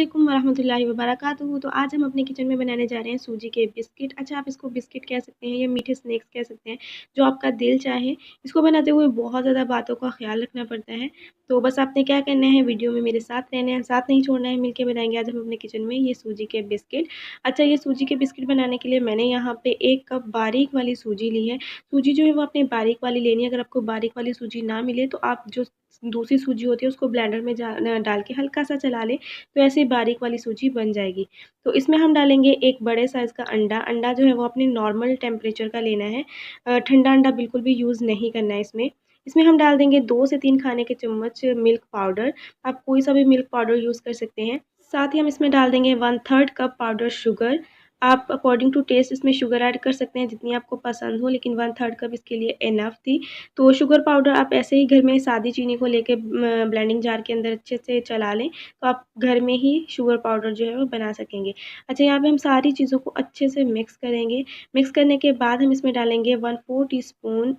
अस्सलामुअलैकुम वरहमतुल्लाहि वबरकातुहू। तो आज हम अपने किचन में बनाने जा रहे हैं सूजी के बिस्किट। अच्छा, आप इसको बिस्किट कह सकते हैं या मीठे स्नैक्स कह सकते हैं, जो आपका दिल चाहे। इसको बनाते हुए बहुत ज़्यादा बातों का ख्याल रखना पड़ता है। तो बस आपने क्या करना है, वीडियो में मेरे साथ रहना है, साथ नहीं छोड़ना है। मिलके बनाएंगे आज हम अपने किचन में ये सूजी के बिस्किट। अच्छा, ये सूजी के बिस्किट बनाने के लिए मैंने यहाँ पे 1 कप बारीक वाली सूजी ली है। सूजी जो है वो आपने बारीक वाली लेनी है। अगर आपको बारीक वाली सूजी ना मिले तो आप जो दूसरी सूजी होती है उसको ब्लेंडर में डाल के हल्का सा चला लें, तो ऐसे बारीक वाली सूजी बन जाएगी। तो इसमें हम डालेंगे एक बड़े साइज़ का अंडा। अंडा जो है वो अपने नॉर्मल टेम्परेचर का लेना है। ठंडा अंडा बिल्कुल भी यूज़ नहीं करना है इसमें। इसमें हम डाल देंगे 2 से 3 खाने के चम्मच मिल्क पाउडर। आप कोई सा भी मिल्क पाउडर यूज़ कर सकते हैं। साथ ही हम इसमें डाल देंगे 1/3 कप पाउडर शुगर। आप अकॉर्डिंग टू टेस्ट इसमें शुगर ऐड कर सकते हैं जितनी आपको पसंद हो, लेकिन 1/3 कप इसके लिए इनफ थी। तो शुगर पाउडर आप ऐसे ही घर में सादी चीनी को लेके ब्लेंडिंग जार के अंदर अच्छे से चला लें, तो आप घर में ही शुगर पाउडर जो है वो बना सकेंगे। अच्छा, यहाँ पे हम सारी चीज़ों को अच्छे से मिक्स करेंगे। मिक्स करने के बाद हम इसमें डालेंगे 1/4 टीस्पून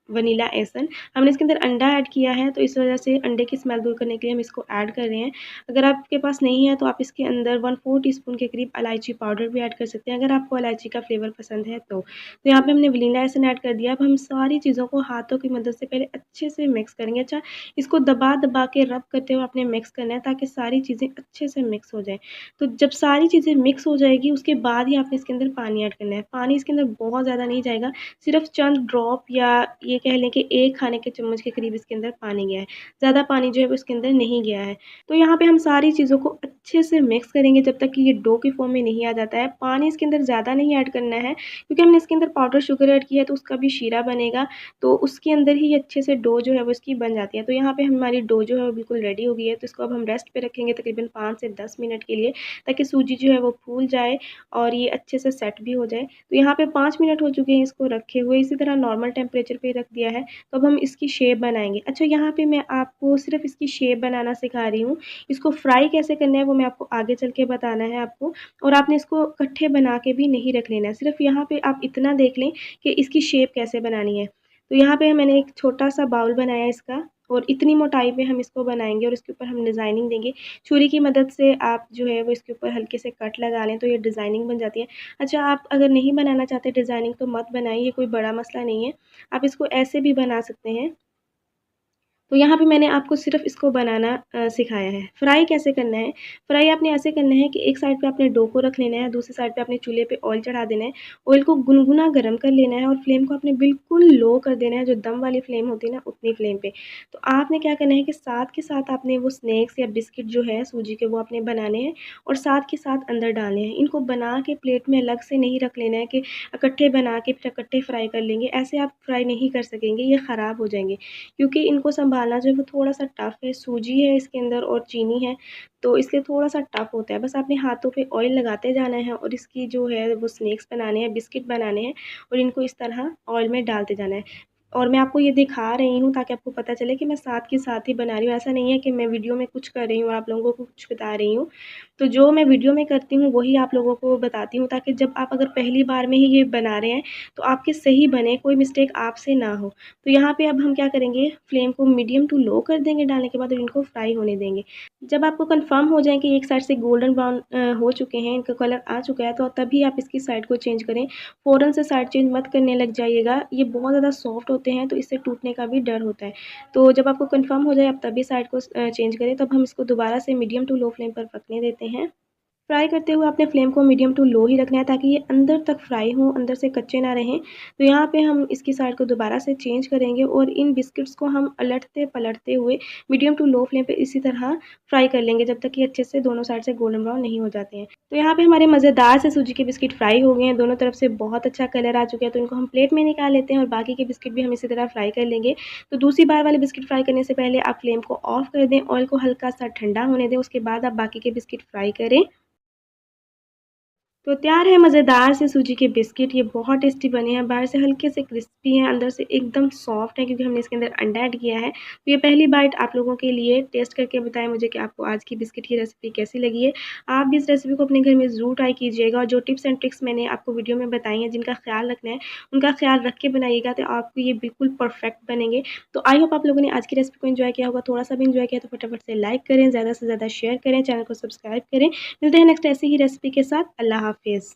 वनीला एसन। हमने इसके अंदर अंडा ऐड किया है, तो इस वजह से अंडे की स्मेल दूर करने के लिए हम इसको ऐड कर रहे हैं। अगर आपके पास नहीं है तो आप इसके अंदर 1/4 टीस्पून के करीब इलायची पाउडर भी ऐड कर सकते हैं, अगर आपको इलायची का फ्लेवर पसंद है तो। यहाँ पे हमने वनीला एसन ऐड कर दिया। अब हम सारी चीज़ों को हाथों की मदद से पहले अच्छे से मिक्स करेंगे। अच्छा, इसको दबा-दबा के रब करते हुए आपने मिक्स करना है ताकि सारी चीज़ें अच्छे से मिक्स हो जाएँ। तो जब सारी चीज़ें मिक्स हो जाएगी उसके बाद ही आपने इसके अंदर पानी ऐड करना है। पानी इसके अंदर बहुत ज़्यादा नहीं जाएगा, सिर्फ़ चंद ड्रॉप या ये कह लें कि 1 खाने के चम्मच के करीब इसके अंदर पानी गया है। ज़्यादा पानी जो है वो इसके अंदर नहीं गया है। तो यहाँ पे हम सारी चीज़ों को अच्छे से मिक्स करेंगे जब तक कि ये डो की फ़ॉर्म में नहीं आ जाता है। पानी इसके अंदर ज़्यादा नहीं ऐड करना है, क्योंकि हमने इसके अंदर पाउडर शुगर ऐड किया है तो उसका भी शीरा बनेगा, तो उसके अंदर ही अच्छे से डो जो है वो इसकी बन जाती है। तो यहाँ पे हमारी डो जो है वो बिल्कुल रेडी हो गई है। तो इसको अब हम रेस्ट पे रखेंगे तकरीबन 5 से 10 मिनट के लिए, ताकि सूजी जो है वो फूल जाए और ये अच्छे से सेट भी हो जाए। तो यहाँ पे 5 मिनट हो चुके हैं इसको रखे हुए, इसी तरह नॉर्मल टेम्परेचर पे रख दिया है। तो अब हम इसकी शेप बनाएंगे। अच्छा, यहाँ पे मैं आपको सिर्फ इसकी शेप बनाना सिखा रही हूँ। इसको फ्राई कैसे करना है वो मैं आपको आगे चल के बताना है आपको। और आपने इसको इकट्ठे बना के भी नहीं रख लेना है, सिर्फ यहाँ पे आप इतना देख लें कि इसकी शेप कैसे बनानी है। तो यहाँ पे मैंने एक छोटा-सा बाउल बनाया इसका, और इतनी मोटाई पे हम इसको बनाएँगे और इसके ऊपर हम डिज़ाइनिंग देंगे। छुरी की मदद से आप जो है वो इसके ऊपर हल्के से कट लगा लें तो ये डिज़ाइनिंग बन जाती है। अच्छा, आप अगर नहीं बनाना चाहते डिज़ाइनिंग तो मत बनाइए, ये कोई बड़ा मसला नहीं है। आप इसको ऐसे भी बना सकते हैं। तो यहाँ पे मैंने आपको सिर्फ़ इसको बनाना सिखाया है। फ्राई कैसे करना है? फ्राई आपने ऐसे करना है कि एक साइड पे आपने डो को रख लेना है, दूसरी साइड पे आपने चूल्हे पे ऑयल चढ़ा देना है। ऑयल को गुनगुना गरम कर लेना है और फ्लेम को आपने बिल्कुल लो कर देना है, जो दम वाली फ्लेम होती है ना, उतनी फ्लेम पे। तो आपने क्या करना है कि साथ के साथ आपने वो स्नैक्स या बिस्किट जो है सूजी के, वो आपने बनाने हैं और साथ के साथ अंदर डालने हैं। इनको बना के प्लेट में अलग से नहीं रख लेना है कि इकट्ठे बना के फिर इकट्ठे फ्राई कर लेंगे। ऐसे आप फ्राई नहीं कर सकेंगे, ये ख़राब हो जाएँगे। क्योंकि इनको सँभालना जो है वो थोड़ा-सा टफ़ है, सूजी है इसके अंदर और चीनी है, तो इसलिए थोड़ा-सा टफ़ होता है। बस आपने हाथों पे ऑयल लगाते जाना है और इसकी जो है वो स्नैक्स बनाने हैं, बिस्किट बनाने हैं और इनको इस तरह ऑयल में डालते जाना है। और मैं आपको ये दिखा रही हूँ ताकि आपको पता चले कि मैं साथ के साथ ही बना रही हूँ। ऐसा नहीं है कि मैं वीडियो में कुछ कर रही हूँ और आप लोगों को कुछ बता रही हूँ। तो जो मैं वीडियो में करती हूँ वही आप लोगों को बताती हूँ, ताकि जब आप अगर पहली बार में ही ये बना रहे हैं तो आपके सही बने, कोई मिस्टेक आपसे ना हो। तो यहाँ पे अब हम क्या करेंगे, फ्लेम को मीडियम टू लो कर देंगे डालने के बाद और इनको फ्राई होने देंगे। जब आपको कंफर्म हो जाए कि एक साइड से गोल्डन ब्राउन हो चुके हैं, इनका कलर आ चुका है, तो तभी आप इसकी साइड को चेंज करें। फ़ौरन से साइड चेंज मत करने लग जाइएगा, ये बहुत ज़्यादा सॉफ्ट होते हैं तो इससे टूटने का भी डर होता है। तो जब आपको कंफर्म हो जाए आप तभी साइड को चेंज करें। तब हम इसको दोबारा से मीडियम टू लो फ्लेम पर पकने देते हैं। फ्राई करते हुए आपने फ्लेम को मीडियम टू लो ही रखना है ताकि ये अंदर तक फ्राई हों, अंदर से कच्चे ना रहें। तो यहाँ पे हम इसकी साइड को दोबारा से चेंज करेंगे और इन बिस्किट्स को हम उलटते-पलटते हुए मीडियम टू लो फ्लेम पे इसी तरह फ्राई कर लेंगे जब तक कि अच्छे से दोनों साइड से गोल्डन ब्राउन नहीं हो जाते हैं। तो यहाँ पे हमारे मज़ेदार से सूजी के बिस्किट फ्राई हो गए हैं, दोनों तरफ से बहुत अच्छा कलर आ चुका है। तो इनको हम प्लेट में निकाल लेते हैं और बाकी के बिस्किट भी हम इसी तरह फ्राई कर लेंगे। तो दूसरी बार वाले बिस्किट फ्राई करने से पहले आप फ्लेम को ऑफ कर दें, ऑयल को हल्का सा ठंडा होने दें, उसके बाद आप बाकी के बिस्किट फ्राई करें। तो तैयार है मज़ेदार से सूजी के बिस्किट। ये बहुत टेस्टी बने हैं, बाहर से हल्के से क्रिस्पी हैं, अंदर से एकदम सॉफ्ट है क्योंकि हमने इसके अंदर अंडा ऐड किया है। तो ये पहली बाइट आप लोगों के लिए। टेस्ट करके बताएं मुझे कि आपको आज की बिस्किट की रेसिपी कैसी लगी है। आप भी इस रेसिपी को अपने घर में ज़रूर ट्राई कीजिएगा और जो टिप्स एंड ट्रिक्स मैंने आपको वीडियो में बताई हैं जिनका ख्याल रखना है उनका ख्याल रख के बनाइएगा तो आपको ये बिल्कुल परफेक्ट बनेंगे। तो आई होप आप लोगों ने आज की रेसिपी को एंजॉय किया होगा। थोड़ा सा भी एंजॉय किया तो फटाफट से लाइक करें, ज़्यादा से ज़्यादा शेयर करें, चैनल को सब्सक्राइब करें। मिलते हैं नेक्स्ट ऐसी ही रेसिपी के साथ। अल्लाह हाफिज़।